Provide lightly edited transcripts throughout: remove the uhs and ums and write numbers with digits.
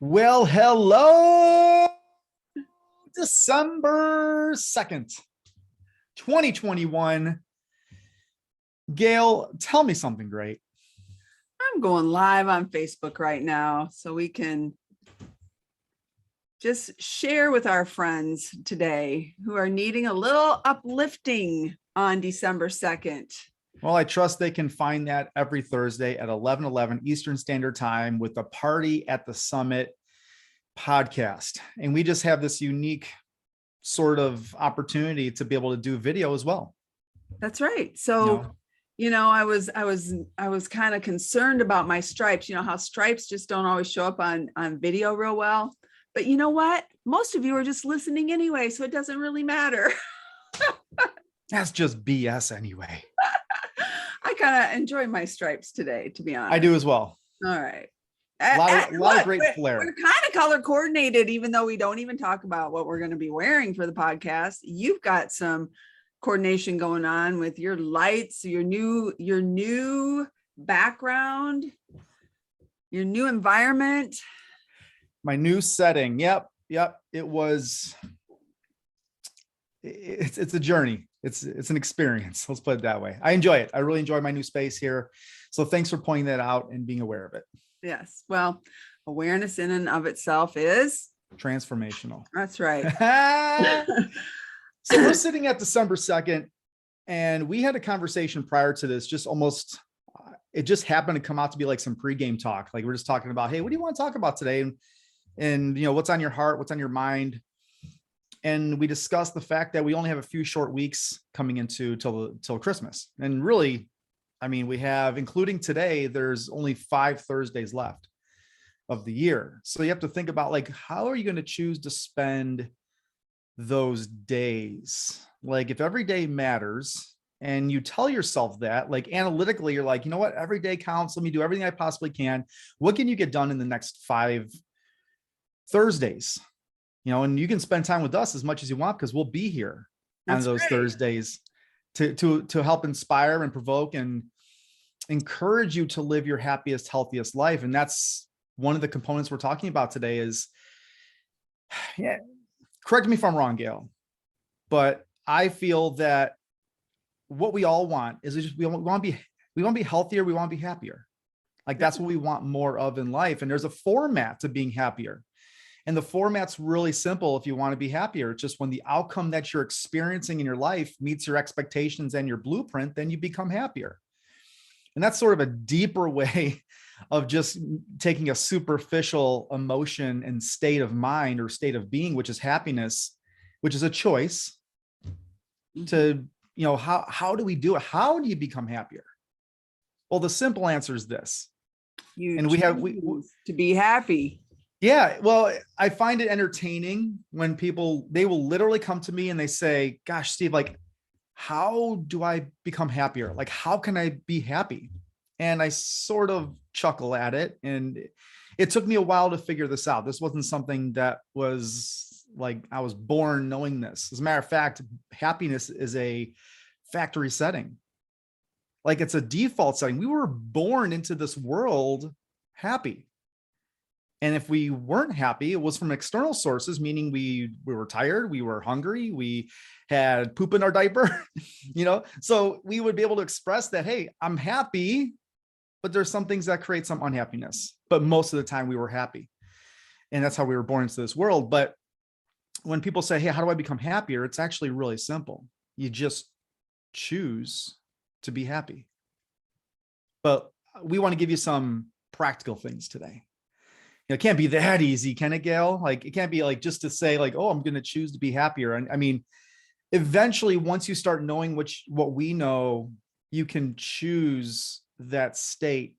Well, hello, December 2nd, 2021. Gail, tell me something great. I'm going live on Facebook right now so we can just share with our friends today who are needing a little uplifting on December 2nd. Well, I trust they can find that every Thursday at 11:11 Eastern Standard Time with the Party at the Summit podcast. And we just have this unique sort of opportunity to be able to do video as well. That's right. So, I was kind of concerned about my stripes. You know how stripes just don't always show up on video real well. But you know what? Most of you are just listening anyway, so it doesn't really matter. That's just BS anyway. I kind of enjoy my stripes today, to be honest. I do as well. All right. A lot of great flair. We're kind of color coordinated, even though we don't even talk about what we're going to be wearing for the podcast. You've got some coordination going on with your lights, your new background, your new environment. My new setting. Yep. It's a journey. It's an experience. Let's put it that way. I enjoy it. I really enjoy my new space here. So thanks for pointing that out and being aware of it. Yes. Well, awareness in and of itself is transformational. That's right. So we're sitting at December 2nd, and we had a conversation prior to this, it just happened to come out to be like some pregame talk. Like we're just talking about, hey, what do you want to talk about today? And what's on your heart? What's on your mind? And we discussed the fact that we only have a few short weeks coming into till Christmas. And really, I mean, we have, including today, there's only 5 Thursdays left of the year. So you have to think about, like, how are you going to choose to spend those days? Like, if every day matters and you tell yourself that, like, analytically, you're like, you know what, every day counts. Let me do everything I possibly can. What can you get done in the next 5 Thursdays? And you can spend time with us as much as you want, because we'll be here on those Thursdays to help inspire and provoke and encourage you to live your happiest, healthiest life. And that's one of the components we're talking about today is, correct me if I'm wrong, Gail, but I feel that what we all want is we want to be healthier. We want to be happier. Like, that's what we want more of in life. And there's a format to being happier. And the format's really simple. If you want to be happier, it's just when the outcome that you're experiencing in your life meets your expectations and your blueprint, then you become happier. And that's sort of a deeper way of just taking a superficial emotion and state of mind or state of being, which is happiness, which is a choice to, how do we do it? How do you become happier? Well, the simple answer is this. To be happy. Yeah. Well, I find it entertaining when they will literally come to me and they say, gosh, Steve, like, how do I become happier? Like, how can I be happy? And I sort of chuckle at it. And it took me a while to figure this out. This wasn't something that was like, I was born knowing this. As a matter of fact, happiness is a factory setting. Like, it's a default setting. We were born into this world happy. And if we weren't happy, it was from external sources, meaning we were tired, we were hungry, we had poop in our diaper, so we would be able to express that, hey, I'm happy, but there's some things that create some unhappiness. But most of the time we were happy. And that's how we were born into this world. But when people say, hey, how do I become happier? It's actually really simple. You just choose to be happy. But we want to give you some practical things today. It can't be that easy, can it, Gail? Like, it can't be like just to say like, oh, I'm going to choose to be happier. And I mean, eventually, once you start knowing what we know, you can choose that state.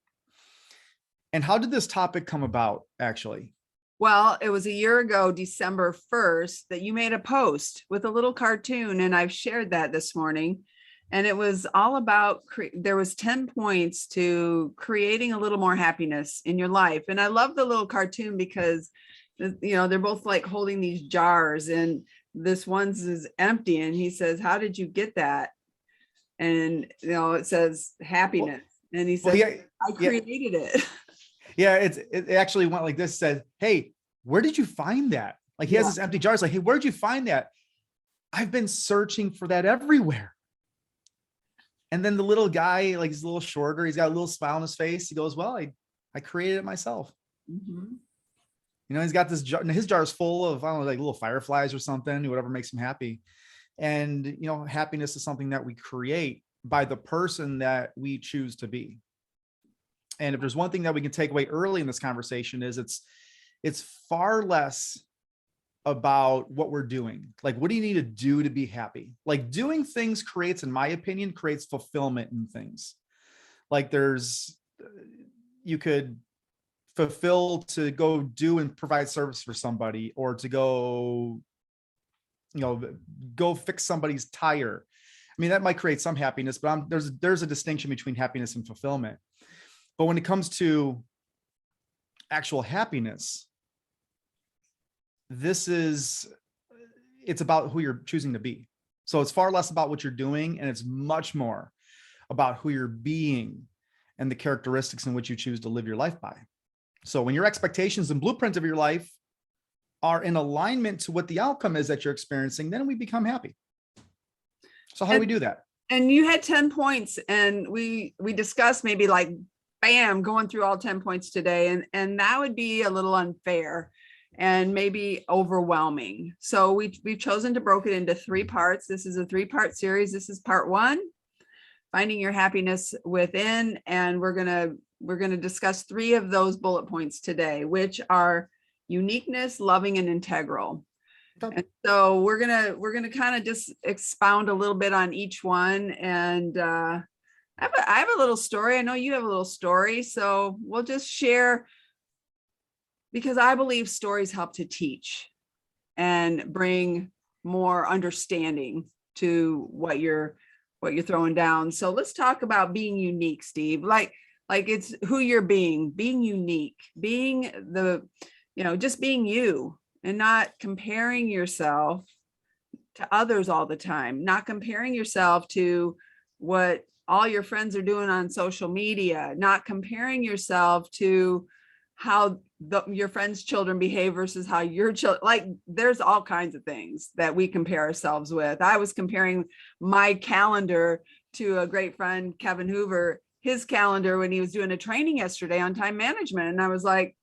And how did this topic come about, actually? Well, it was a year ago, December 1st, that you made a post with a little cartoon, and I've shared that this morning. And it was all about, there was 10 points to creating a little more happiness in your life. And I love the little cartoon because, they're both like holding these jars, and this one's is empty. And he says, how did you get that? And, it says happiness. And he said, I created it. Yeah, it actually went like this, said, hey, where did you find that? Like he has Yeah. this empty jar. It's like, hey, where'd you find that? I've been searching for that everywhere. And then the little guy, like he's a little shorter, he's got a little smile on his face. He goes, well, I created it myself. Mhm. You know, he's got this jar, and his jar is full of, I don't know, like little fireflies or something, whatever makes him happy. And, you know, happiness is something that we create by the person that we choose to be. And if there's one thing that we can take away early in this conversation is it's far less about what we're doing. Like, what do you need to do to be happy? Like doing things creates, in my opinion, creates fulfillment in things. Like you could fulfill to go do and provide service for somebody, or to go, you know, go fix somebody's tire. I mean, that might create some happiness, but there's a distinction between happiness and fulfillment. But when it comes to actual happiness, it's about who you're choosing to be. So it's far less about what you're doing, and it's much more about who you're being and the characteristics in which you choose to live your life by. So when your expectations and blueprints of your life are in alignment to what the outcome is that you're experiencing, then we become happy. So how do we do that? And you had 10 points, and we discussed maybe like, bam, going through all 10 points today. And that would be a little unfair and maybe overwhelming. So we've chosen to broke it into 3 parts. This is a 3-part series. This is part 1, finding your happiness within. And we're gonna discuss 3 of those bullet points today, which are uniqueness, loving, and integral. And so we're gonna kind of just expound a little bit on each one. And I have a little story. I know you have a little story, so we'll just share, because I believe stories help to teach and bring more understanding to what you're throwing down. So let's talk about being unique, Steve. Like it's who you're being unique, being just being you, and not comparing yourself to others all the time, not comparing yourself to what all your friends are doing on social media, not comparing yourself to how your friends' children behave versus how your children, like there's all kinds of things that we compare ourselves with. I was comparing my calendar to a great friend, Kevin Hoover, his calendar when he was doing a training yesterday on time management. And I was like,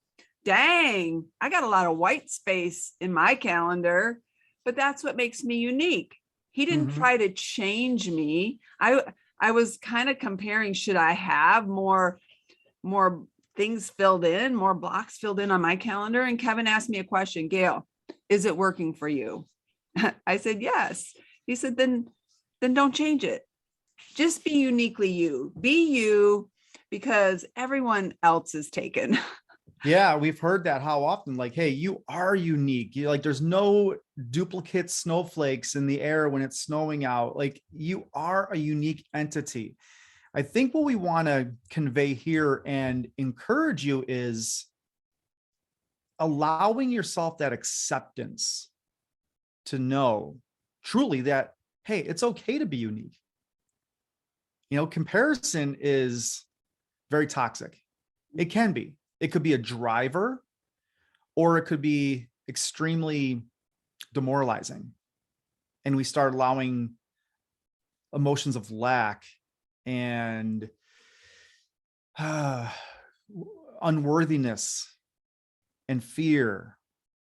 dang, I got a lot of white space in my calendar, but that's what makes me unique. He didn't try to change me. I was kind of comparing, should I have more things filled in, more blocks filled in on my calendar? And Kevin asked me a question, Gail, is it working for you? I said, yes. He said, then don't change it. Just be uniquely you. Be you, because everyone else is taken. Yeah, we've heard that how often, like, hey, you are unique. You like, there's no duplicate snowflakes in the air when it's snowing out. Like, you are a unique entity. I think what we want to convey here and encourage you is allowing yourself that acceptance to know truly that, hey, it's okay to be unique. You know, comparison is very toxic. It can be. It could be a driver, or it could be extremely demoralizing. And we start allowing emotions of lack and unworthiness and fear.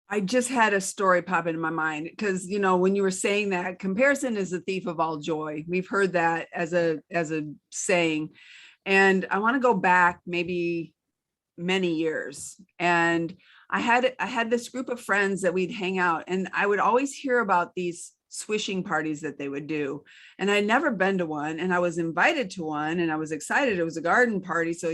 I just had a story pop into my mind, because, when you were saying that, comparison is the thief of all joy. We've heard that as a saying. And I want to go back maybe many years. And I had this group of friends that we'd hang out, and I would always hear about these swishing parties that they would do. And I'd never been to one, and I was invited to one, and I was excited. It was a garden party. So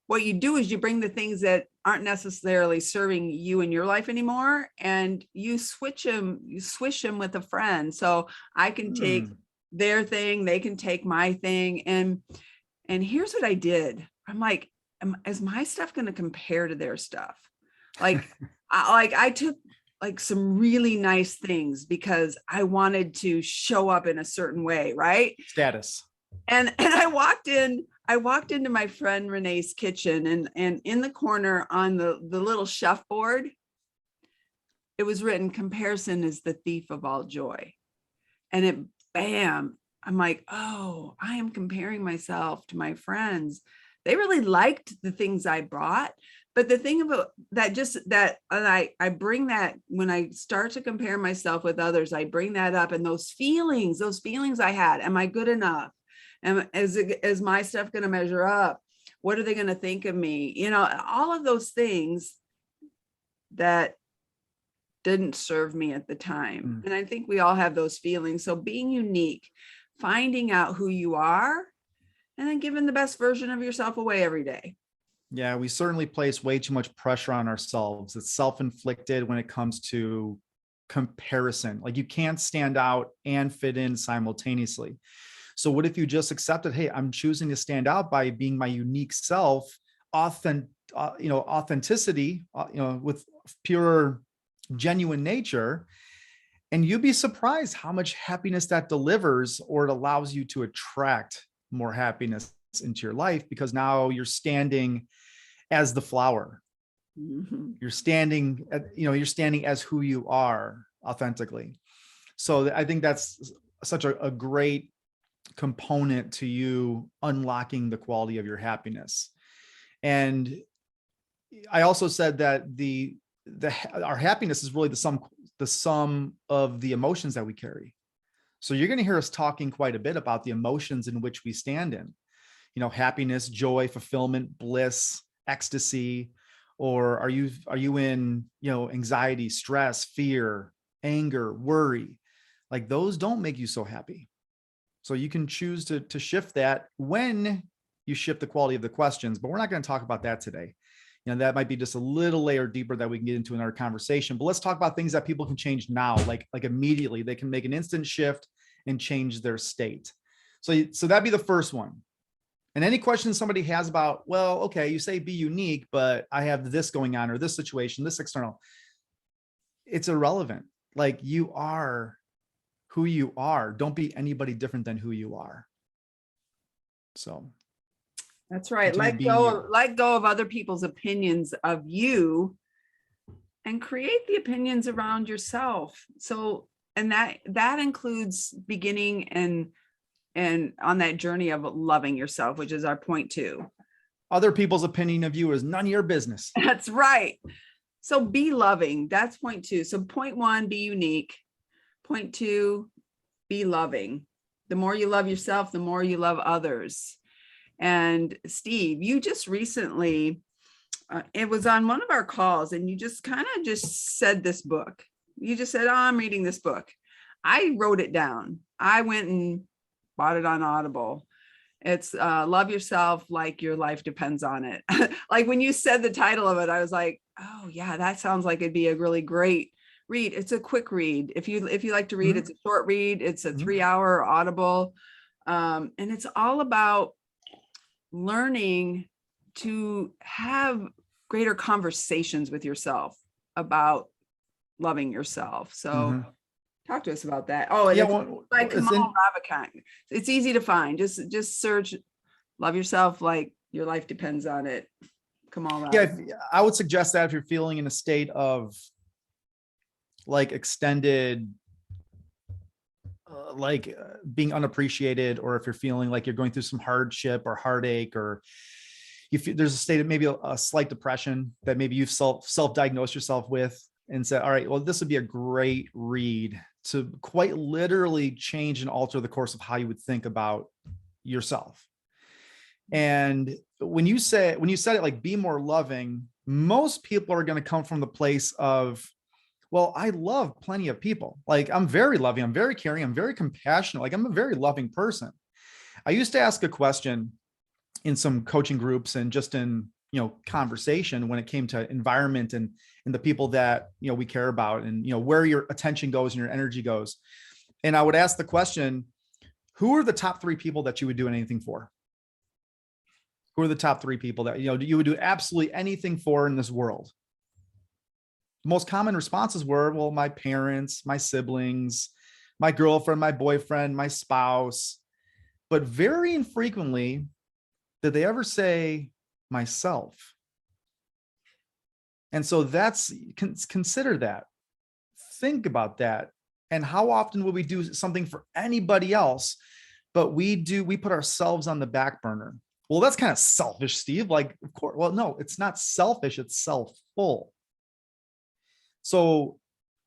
what you do is you bring the things that aren't necessarily serving you in your life anymore, and you swish them with a friend. So I can take their thing, they can take my thing. And here's what I did. I'm like, is my stuff going to compare to their stuff? Like, I took like some really nice things because I wanted to show up in a certain way, right? Status. And I walked in, I walked into my friend Renee's kitchen, and in the corner on the little chef board, it was written, "Comparison is the thief of all joy." And it, bam, I'm like, oh, I am comparing myself to my friends. They really liked the things I brought. But the thing about that, just that, and I bring that when I start to compare myself with others, I bring that up, and those feelings I had, am I good enough? Is my stuff going to measure up? What are they going to think of me? You know, all of those things that didn't serve me at the time. And I think we all have those feelings. So being unique, finding out who you are, and then giving the best version of yourself away every day. Yeah, we certainly place way too much pressure on ourselves. It's self-inflicted when it comes to comparison. Like, you can't stand out and fit in simultaneously. So what if you just accepted, hey, I'm choosing to stand out by being my unique self, authenticity, with pure, genuine nature. And you'd be surprised how much happiness that delivers, or it allows you to attract more happiness into your life, because now you're standing as the flower. You're standing as who you are authentically. So I think that's such a great component to you unlocking the quality of your happiness. And I also said that our happiness is really the sum of the emotions that we carry. So you're going to hear us talking quite a bit about the emotions in which we stand in, happiness, joy, fulfillment, bliss, ecstasy. Or are you in, anxiety, stress, fear, anger, worry? Like, those don't make you so happy. So you can choose to shift that when you shift the quality of the questions, but we're not going to talk about that today. That might be just a little layer deeper that we can get into in our conversation. But let's talk about things that people can change now, like immediately. They can make an instant shift and change their state. So that'd be the first one. And any questions somebody has about, well, okay, you say be unique, but I have this going on, or this situation, this external, it's irrelevant. Like, you are who you are. Don't be anybody different than who you are. So that's right. Let go of other people's opinions of you and create the opinions around yourself. So, and that includes beginning and on that journey of loving yourself, which is our point 2. Other people's opinion of you is none of your business. That's right. So be loving. That's point 2. So point 1, be unique. Point 2, be loving. The more you love yourself, the more you love others. And Steve, you just recently, it was on one of our calls, and you just kind of just said this book. You just said, oh, I'm reading this book. I wrote it down. I went and bought it on Audible. It's Love Yourself Like Your Life Depends on It. Like, when you said the title of it, I was like, oh yeah, that sounds like it'd be a really great read. It's a quick read. If you like to read, it's a short read. It's a 3-hour Audible. And it's all about learning to have greater conversations with yourself about loving yourself. So talk to us about that. Oh, and by Kamal Ravikant. It's easy to find. Just search Love Yourself Like Your Life Depends on It. Kamal Ravikant. Yeah, I would suggest that if you're feeling in a state of like extended, being unappreciated, or if you're feeling like you're going through some hardship or heartache, or there's a state of maybe a slight depression that maybe you've self-diagnosed yourself with, and said, all right, well, this would be a great read to quite literally change and alter the course of how you would think about yourself. And when you said it, like, be more loving, most people are going to come from the place of, well, I love plenty of people. Like, I'm very loving, I'm very caring, I'm very compassionate. Like, I'm a very loving person. I used to ask a question in some coaching groups and just in, conversation when it came to environment and the people that, we care about, and, where your attention goes and your energy goes. And I would ask the question, who are the top 3 people that you would do anything for? Who are the top 3 people that, you would do absolutely anything for in this world? The most common responses were, well, my parents, my siblings, my girlfriend, my boyfriend, my spouse. But very infrequently Did they ever say myself? And so consider that. Think about that. And how often will we do something for anybody else, but we put ourselves on the back burner? Well, that's kind of selfish, Steve. Like, of course, well, no, it's not selfish, it's self-full. So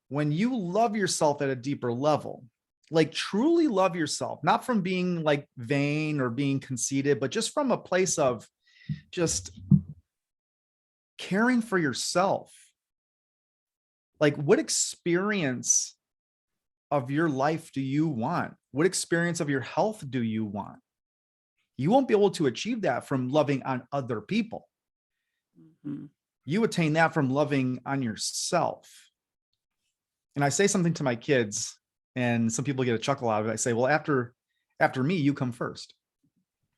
when you love yourself at a deeper level, like truly love yourself, not from being like vain or being conceited, but just from a place of just caring for yourself. Like, what experience of your life do you want? What experience of your health do you want? You won't be able to achieve that from loving on other people. Mm-hmm. You attain that from loving on yourself. And I say something to my kids, and some people get a chuckle out of it. I say, well, after me, you come first.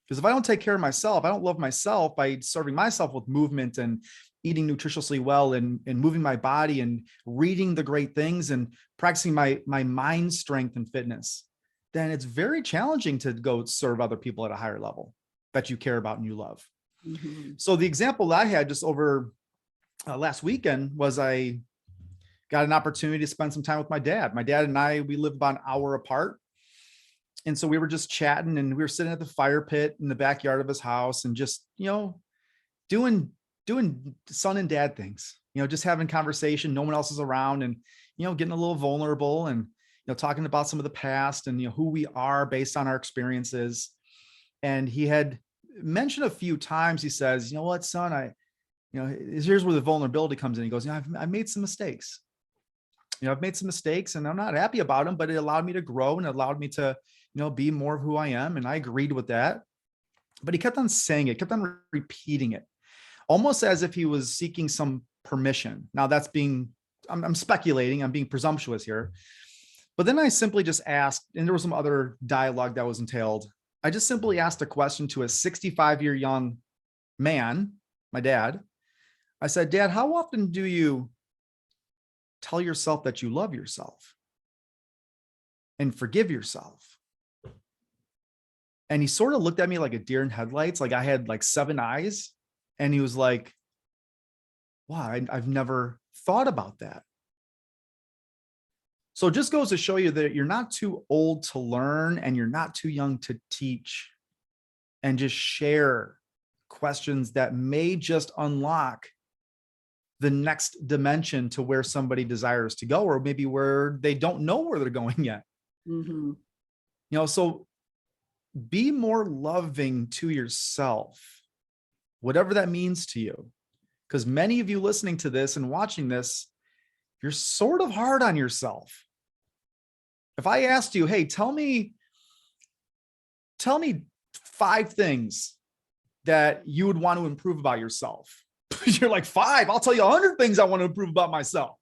Because if I don't take care of myself, I don't love myself by serving myself with movement and eating nutritiously well and moving my body and reading the great things and practicing my mind strength and fitness, then it's very challenging to go serve other people at a higher level that you care about and you love. Mm-hmm. So the example that I had just over last weekend was I got an opportunity to spend some time with my dad. My dad and I, we live about an hour apart. And so we were just chatting, and we were sitting at the fire pit in the backyard of his house and just, doing son and dad things, just having conversation. No one else is around, and, getting a little vulnerable and, talking about some of the past and, who we are based on our experiences. And he had mentioned a few times, he says, you know what, son, here's where the vulnerability comes in. He goes, I've made some mistakes. I've made some mistakes and I'm not happy about them, but it allowed me to grow and it allowed me to, be more of who I am. And I agreed with that. But he kept on saying it, kept on repeating it, almost as if he was seeking some permission. Now that's I'm speculating, I'm being presumptuous here. But then I simply just asked, and there was some other dialogue that was entailed. I just simply asked a question to a 65-year young man, my dad. I said, Dad, how often do you tell yourself that you love yourself and forgive yourself? And he sort of looked at me like a deer in headlights, like I had like 7 eyes. And he was like, wow, I've never thought about that. So it just goes to show you that you're not too old to learn and you're not too young to teach, and just share questions that may just unlock the next dimension to where somebody desires to go, or maybe where they don't know where they're going yet. Mm-hmm. So be more loving to yourself, whatever that means to you. Because many of you listening to this and watching this, you're sort of hard on yourself. If I asked you, hey, tell me 5 things that you would want to improve about yourself. You're like, 5? I'll tell you 100 things I want to improve about myself.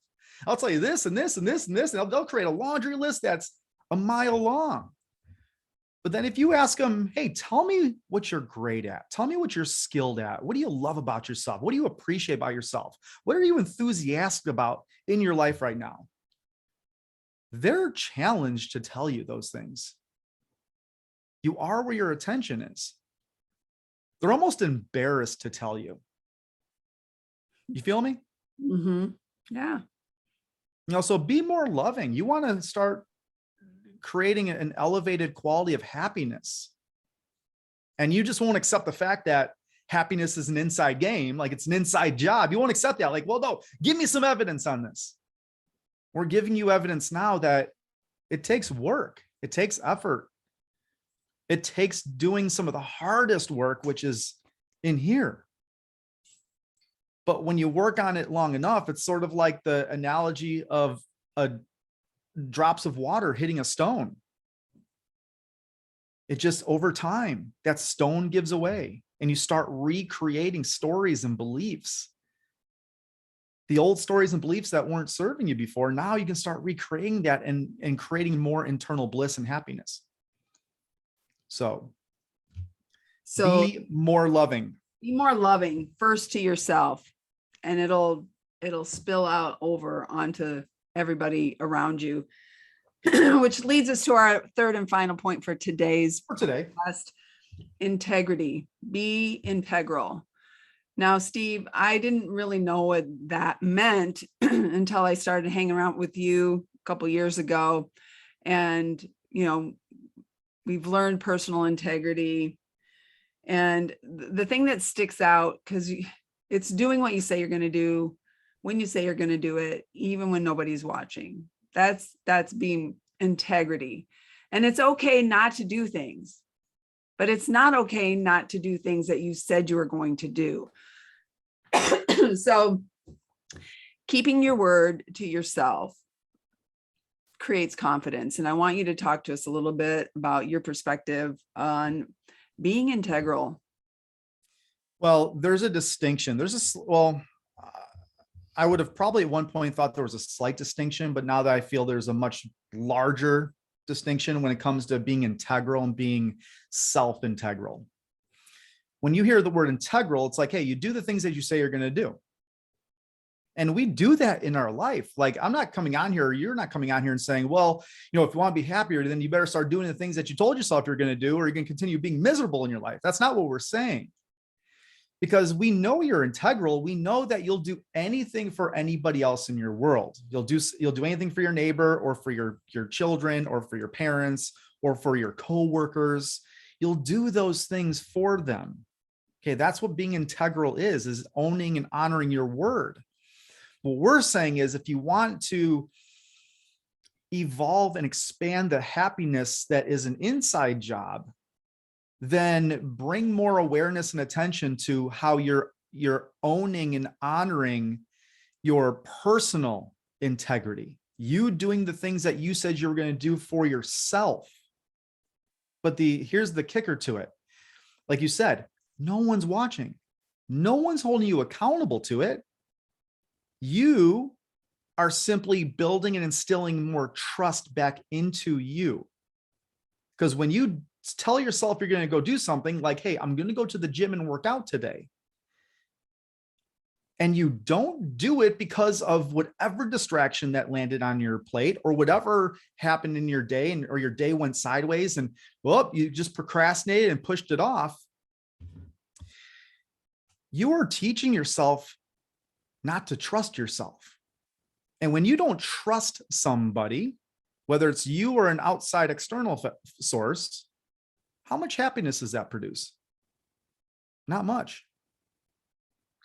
I'll tell you this and this and this and this, and they'll create a laundry list that's a mile long. But then if you ask them, hey, tell me what you're great at. Tell me what you're skilled at. What do you love about yourself? What do you appreciate about yourself? What are you enthusiastic about in your life right now? They're challenged to tell you those things. You are where your attention is. They're almost embarrassed to tell you. You feel me? Mm-hmm. Yeah. So be more loving. You want to start creating an elevated quality of happiness. And you just won't accept the fact that happiness is an inside game, like it's an inside job. You won't accept that. Like, well, no, give me some evidence on this. We're giving you evidence now that it takes work. It takes effort. It takes doing some of the hardest work, which is in here. But when you work on it long enough, it's sort of like the analogy of drops of water hitting a stone. It just, over time, that stone gives away and you start recreating stories and beliefs. The old stories and beliefs that weren't serving you before, now you can start recreating that and creating more internal bliss and happiness. So be more loving. Be more loving first to yourself, and it'll spill out over onto everybody around you. Which leads us to our third and final point for today. integrity, be integral. Now, Steve, I didn't really know what that meant until I started hanging around with you a couple years ago. And, we've learned personal integrity. And the thing that sticks out, because it's doing what you say you're going to do when you say you're going to do it, even when nobody's watching. That's being integrity. And it's okay not to do things, but it's not okay not to do things that you said you were going to do. So keeping your word to yourself creates confidence. And I want you to talk to us a little bit about your perspective on being integral. Well, there's a distinction. I would have probably at one point thought there was a slight distinction, but now that I feel there's a much larger distinction when it comes to being integral and being self-integral. When you hear the word integral, it's like, hey, you do the things that you say you're going to do. And we do that in our life. Like, I'm not coming on here, you're not coming on here and saying, well, if you want to be happier, then you better start doing the things that you told yourself you're going to do, or you're going to continue being miserable in your life. That's not what we're saying. Because we know you're integral. We know that you'll do anything for anybody else in your world. You'll do anything for your neighbor, or for your children, or for your parents, or for your coworkers. You'll do those things for them. Okay, that's what being integral is owning and honoring your word. What we're saying is, if you want to evolve and expand the happiness that is an inside job, then bring more awareness and attention to how you're owning and honoring your personal integrity. You doing the things that you said you were going to do for yourself. But here's the kicker to it. Like you said, no one's watching. No one's holding you accountable to it. You are simply building and instilling more trust back into you. Because when you tell yourself you're going to go do something, like, hey, I'm going to go to the gym and work out today, and you don't do it because of whatever distraction that landed on your plate, or whatever happened in your day, or your day went sideways, and you just procrastinated and pushed it off, you are teaching yourself not to trust yourself. And when you don't trust somebody, whether it's you or an outside external source, how much happiness does that produce? Not much.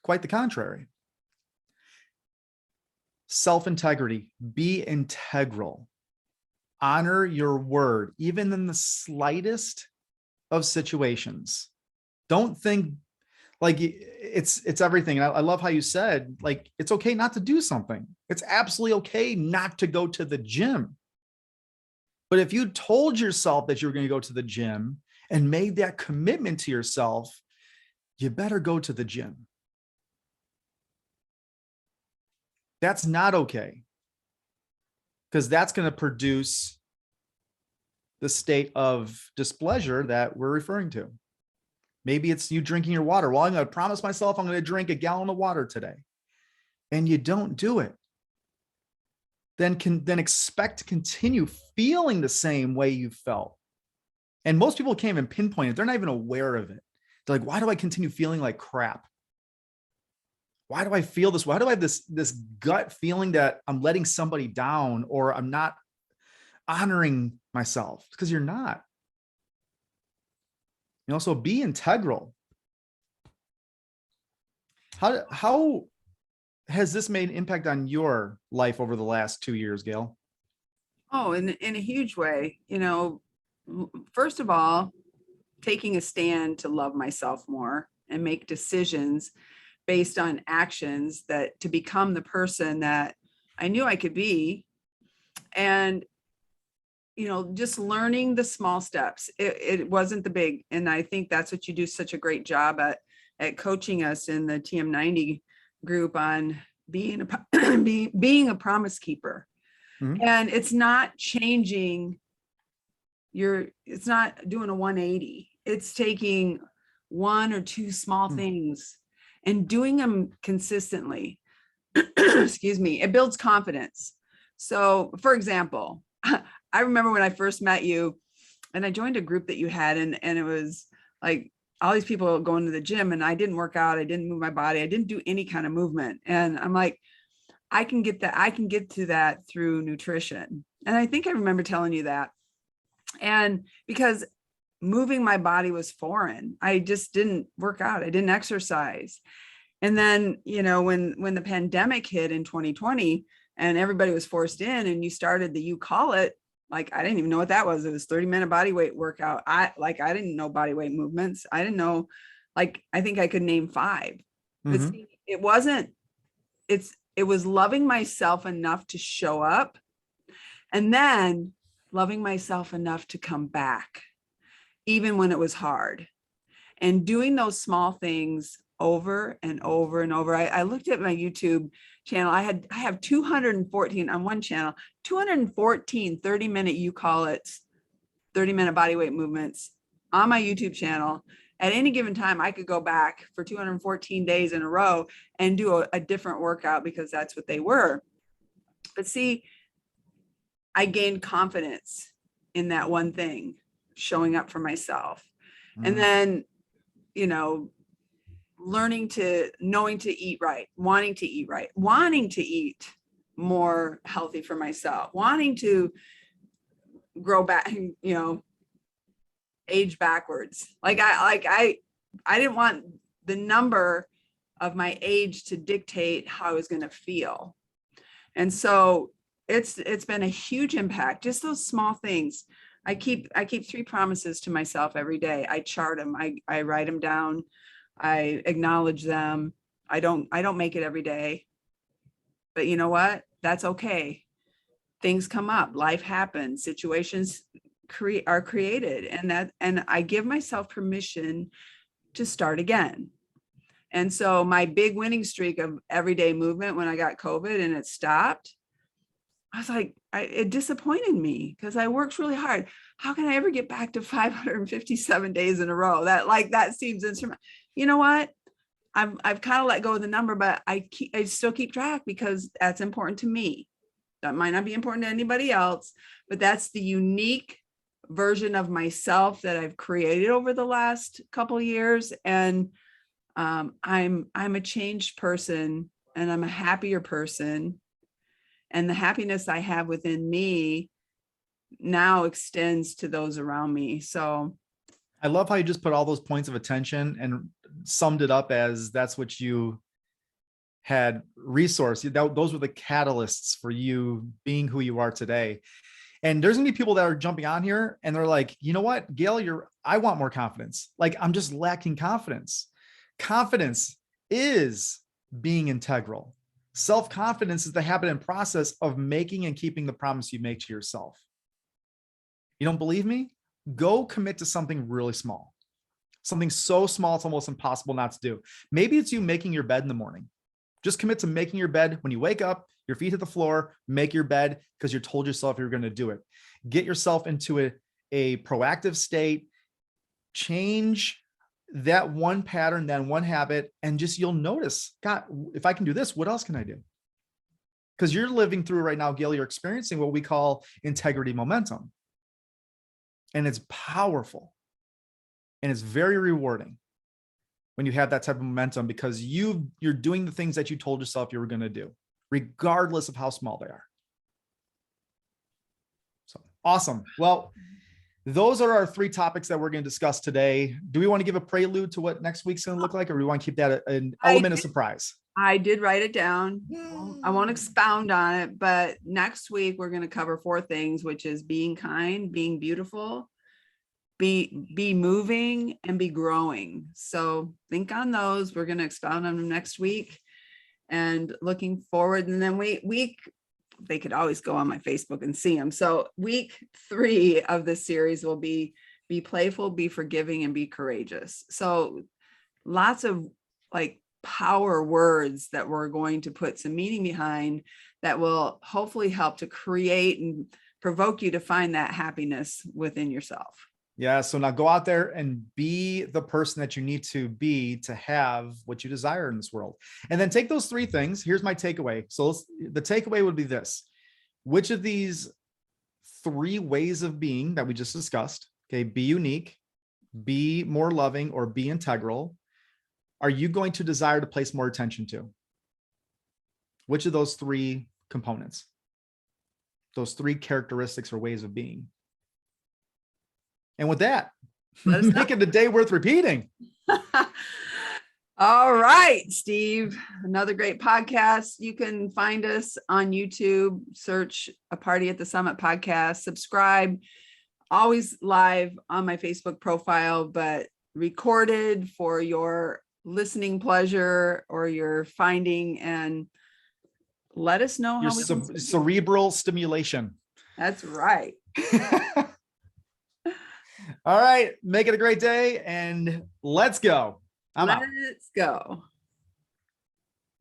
Quite the contrary. Self-integrity, be integral. Honor your word, even in the slightest of situations. Don't think like it's everything. And I love how you said, like, it's okay not to do something. It's absolutely okay not to go to the gym. But if you told yourself that you were going to go to the gym and made that commitment to yourself, you better go to the gym. That's not okay, because that's going to produce the state of displeasure that we're referring to. Maybe it's you drinking your water. Well, I'm going to promise myself I'm going to drink a gallon of water today, and you don't do it. Then expect to continue feeling the same way you felt. And most people can't even pinpoint it. They're not even aware of it. They're like, why do I continue feeling like crap? Why do I feel this? Why do I have this gut feeling that I'm letting somebody down, or I'm not honoring myself? Because you're not. So be integral. How has this made an impact on your life over the last 2 years, Gail? Oh, in a huge way. First of all, taking a stand to love myself more and make decisions based on actions that to become the person that I knew I could be. And just learning the small steps. It wasn't the big. And I think that's what you do such a great job at coaching us in the TM90 group on being a promise keeper. Mm-hmm. And it's not changing it's not doing a 180. It's taking one or two small things and doing them consistently. Excuse me. It builds confidence. So, for example, I remember when I first met you and I joined a group that you had, and it was like all these people going to the gym and I didn't work out. I didn't move my body. I didn't do any kind of movement. And I'm like, I can get that. I can get to that through nutrition. And I think I remember telling you that. And because moving my body was foreign, I just didn't work out. I didn't exercise. And then, when the pandemic hit in 2020 and everybody was forced in and you started you call it, like, I didn't even know what that was. It was 30-minute body weight workout. I didn't know body weight movements. I didn't know, like, I think I could name 5, but see, it was loving myself enough to show up and then loving myself enough to come back, even when it was hard, and doing those small things over and over and over. I looked at my YouTube channel. I have 214 on one channel, 214 30-minute, you call it 30-minute body weight movements on my YouTube channel. At any given time, I could go back for 214 days in a row and do a different workout because that's what they were. But see, I gained confidence in that one thing, showing up for myself. And then, knowing to eat right, wanting to eat more healthy for myself, wanting to grow back, age backwards. I didn't want the number of my age to dictate how I was going to feel. And so it's been a huge impact, just those small things. I keep 3 promises to myself every day. I chart them. I write them down. I acknowledge them. I don't make it every day, but you know what? That's okay. Things come up, life happens, situations are created, and I give myself permission to start again. And so my big winning streak of everyday movement, when I got COVID and it stopped, I was like, it disappointed me because I worked really hard. How can I ever get back to 557 days in a row? That seems insurmountable. You know what? I've kind of let go of the number, but I still keep track because that's important to me. That might not be important to anybody else, but that's the unique version of myself that I've created over the last couple of years. And I'm a changed person, and I'm a happier person. And the happiness I have within me now extends to those around me. So I love how you just put all those points of attention and summed it up as that's what you had resource. Those were the catalysts for you being who you are today. And there's gonna be people that are jumping on here and they're like, you know what, Gail, I want more confidence. Like, I'm just lacking confidence. Confidence is being integral. Self-confidence is the habit and process of making and keeping the promise you make to yourself. You don't believe me? Go commit to something really small, something so small it's almost impossible not to do. Maybe it's you making your bed in the morning. Just commit to making your bed when you wake up, your feet hit the floor, make your bed because you told yourself you're going to do it. Get yourself into a proactive state, change that one pattern, that one habit, and just you'll notice, God, if I can do this, what else can I do? Because you're living through right now, Gail, you're experiencing what we call integrity momentum. And it's powerful. And it's very rewarding when you have that type of momentum because you're doing the things that you told yourself you were going to do, regardless of how small they are. So awesome. Well, those are our 3 topics that we're going to discuss today. Do we want to give a prelude to what next week's going to look like, or do we want to keep that an element of surprise? I did write it down. I won't expound on it, but next week we're going to cover 4 things, which is being kind, being beautiful, be moving, and be growing. So think on those. We're going to expound on them next week, and looking forward. And then they could always go on my Facebook and see them. So week 3 of this series will be playful, be forgiving, and be courageous. So lots of power words that we're going to put some meaning behind that will hopefully help to create and provoke you to find that happiness within yourself. Yeah. So now go out there and be the person that you need to be to have what you desire in this world. And then take those 3 things. Here's my takeaway. So the takeaway would be this: which of these 3 ways of being that we just discussed, okay, be unique, be more loving, or be integral are you going to desire to place more attention to? Which of those three components, those three characteristics or ways of being? And with that, make it a day worth repeating. All right, Steve, another great podcast. You can find us on YouTube, search A Party at the Summit podcast, subscribe, always live on my Facebook profile, but recorded for your listening pleasure or your finding, and let us know Your how we can cerebral stimulation. That's right. All right, make it a great day and let's go. I'm out. Let's go.